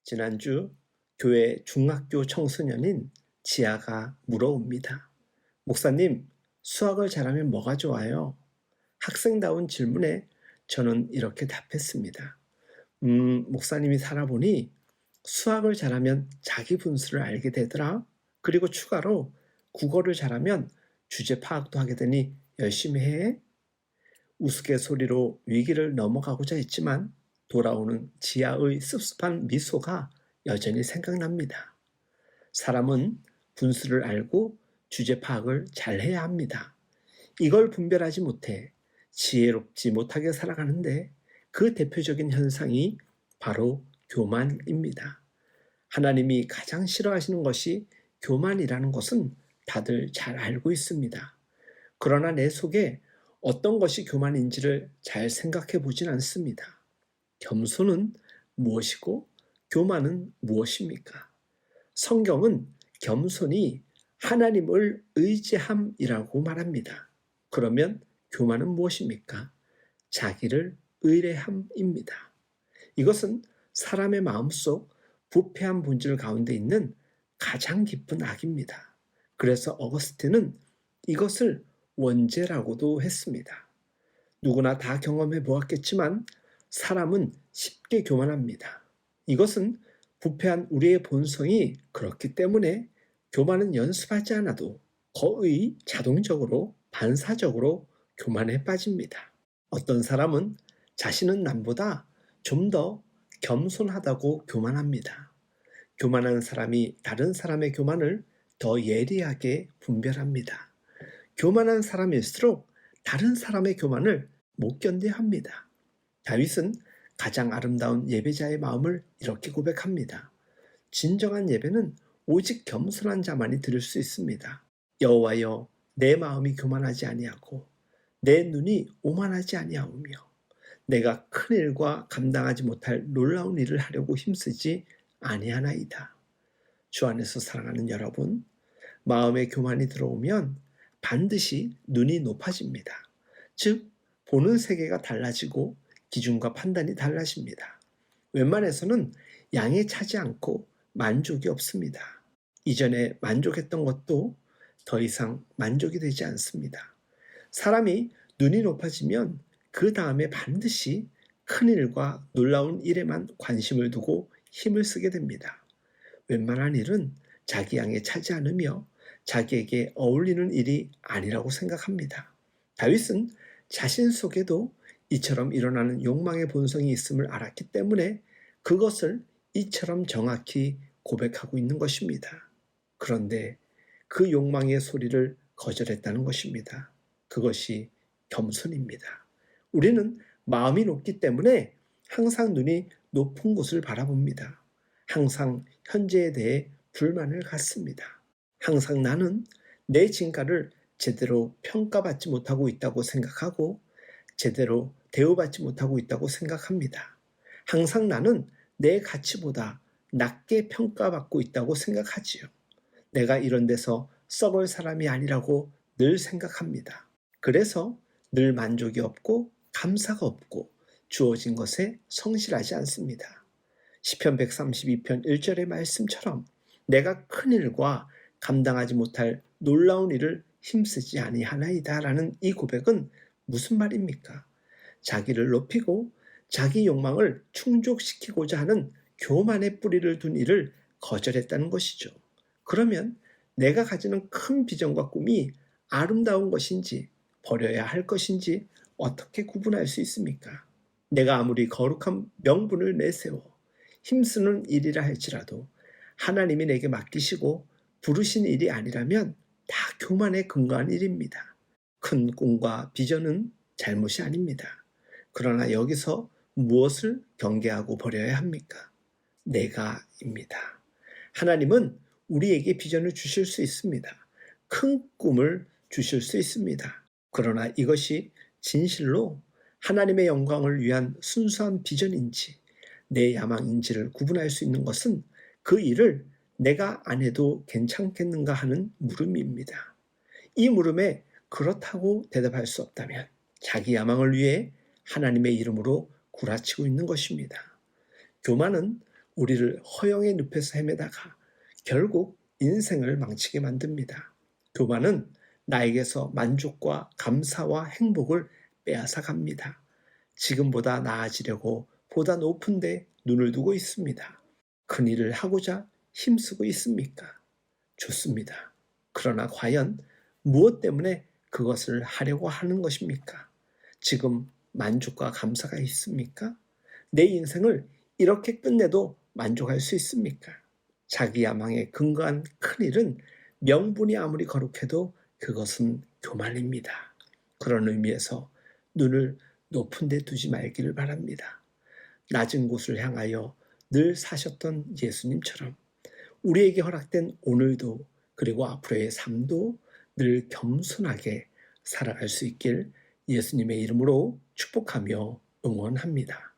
지난주 교회 중학교 청소년인 지아가 물어옵니다. 목사님, 수학을 잘하면 뭐가 좋아요? 학생다운 질문에 저는 이렇게 답했습니다. 목사님이 살아보니 수학을 잘하면 자기 분수를 알게 되더라. 그리고 추가로 국어를 잘하면 주제 파악도 하게 되니 열심히 해. 우스갯소리로 위기를 넘어가고자 했지만 돌아오는 지아의 씁쓸한 미소가 여전히 생각납니다. 사람은 분수를 알고 주제 파악을 잘해야 합니다. 이걸 분별하지 못해 지혜롭지 못하게 살아가는데 그 대표적인 현상이 바로 교만입니다. 하나님이 가장 싫어하시는 것이 교만이라는 것은 다들 잘 알고 있습니다. 그러나 내 속에 어떤 것이 교만인지를 잘 생각해 보진 않습니다. 겸손은 무엇이고 교만은 무엇입니까? 성경은 겸손이 하나님을 의지함이라고 말합니다. 그러면 교만은 무엇입니까? 자기를 의뢰함입니다. 이것은 사람의 마음속 부패한 본질 가운데 있는 가장 깊은 악입니다. 그래서 어거스틴은 이것을 원죄라고도 했습니다. 누구나 다 경험해 보았겠지만 사람은 쉽게 교만합니다. 이것은 부패한 우리의 본성이 그렇기 때문에 교만은 연습하지 않아도 거의 자동적으로 반사적으로 교만에 빠집니다. 어떤 사람은 자신은 남보다 좀 더 겸손하다고 교만합니다. 교만한 사람이 다른 사람의 교만을 더 예리하게 분별합니다. 교만한 사람일수록 다른 사람의 교만을 못 견뎌야 합니다. 다윗은 가장 아름다운 예배자의 마음을 이렇게 고백합니다. 진정한 예배는 오직 겸손한 자만이 드릴 수 있습니다. 여호와여, 내 마음이 교만하지 아니하고 내 눈이 오만하지 아니하오며 내가 큰 일과 감당하지 못할 놀라운 일을 하려고 힘쓰지 아니하나이다. 주 안에서 사랑하는 여러분, 마음에 교만이 들어오면 반드시 눈이 높아집니다. 즉, 보는 세계가 달라지고 기준과 판단이 달라집니다. 웬만해서는 양에 차지 않고 만족이 없습니다. 이전에 만족했던 것도 더 이상 만족이 되지 않습니다. 사람이 눈이 높아지면 그 다음에 반드시 큰 일과 놀라운 일에만 관심을 두고 힘을 쓰게 됩니다. 웬만한 일은 자기 양에 차지 않으며 자기에게 어울리는 일이 아니라고 생각합니다. 다윗은 자신 속에도 이처럼 일어나는 욕망의 본성이 있음을 알았기 때문에 그것을 이처럼 정확히 고백하고 있는 것입니다. 그런데 그 욕망의 소리를 거절했다는 것입니다. 그것이 겸손입니다. 우리는 마음이 높기 때문에 항상 눈이 높은 곳을 바라봅니다. 항상 현재에 대해 불만을 갖습니다. 항상 나는 내 진가를 제대로 평가받지 못하고 있다고 생각하고 제대로 대우받지 못하고 있다고 생각합니다. 항상 나는 내 가치보다 낮게 평가받고 있다고 생각하지요. 내가 이런 데서 썩을 사람이 아니라고 늘 생각합니다. 그래서 늘 만족이 없고 감사가 없고 주어진 것에 성실하지 않습니다. 시편 132편 1절의 말씀처럼 내가 큰 일과 감당하지 못할 놀라운 일을 힘쓰지 아니하나이다 라는 이 고백은 무슨 말입니까? 자기를 높이고 자기 욕망을 충족시키고자 하는 교만의 뿌리를 둔 일을 거절했다는 것이죠. 그러면 내가 가지는 큰 비전과 꿈이 아름다운 것인지 버려야 할 것인지 어떻게 구분할 수 있습니까? 내가 아무리 거룩한 명분을 내세워 힘쓰는 일이라 할지라도 하나님이 내게 맡기시고 부르신 일이 아니라면 다 교만에 근거한 일입니다. 큰 꿈과 비전은 잘못이 아닙니다. 그러나 여기서 무엇을 경계하고 버려야 합니까? 내가입니다. 하나님은 우리에게 비전을 주실 수 있습니다. 큰 꿈을 주실 수 있습니다. 그러나 이것이 진실로 하나님의 영광을 위한 순수한 비전인지 내 야망인지를 구분할 수 있는 것은 그 일을 내가 안 해도 괜찮겠는가 하는 물음입니다. 이 물음에 그렇다고 대답할 수 없다면 자기 야망을 위해 하나님의 이름으로 구라치고 있는 것입니다. 교만은 우리를 허영의 늪에서 헤매다가 결국 인생을 망치게 만듭니다. 교만은 나에게서 만족과 감사와 행복을 빼앗아 갑니다. 지금보다 나아지려고 보다 높은 데 눈을 두고 있습니다. 큰 일을 하고자 힘쓰고 있습니까? 좋습니다. 그러나 과연 무엇 때문에 그것을 하려고 하는 것입니까? 지금 만족과 감사가 있습니까? 내 인생을 이렇게 끝내도 만족할 수 있습니까? 자기 야망에 근거한 큰일은 명분이 아무리 거룩해도 그것은 교만입니다. 그런 의미에서 눈을 높은 데 두지 말기를 바랍니다. 낮은 곳을 향하여 늘 사셨던 예수님처럼 우리에게 허락된 오늘도 그리고 앞으로의 삶도 늘 겸손하게 살아갈 수 있길 예수님의 이름으로 축복하며 응원합니다.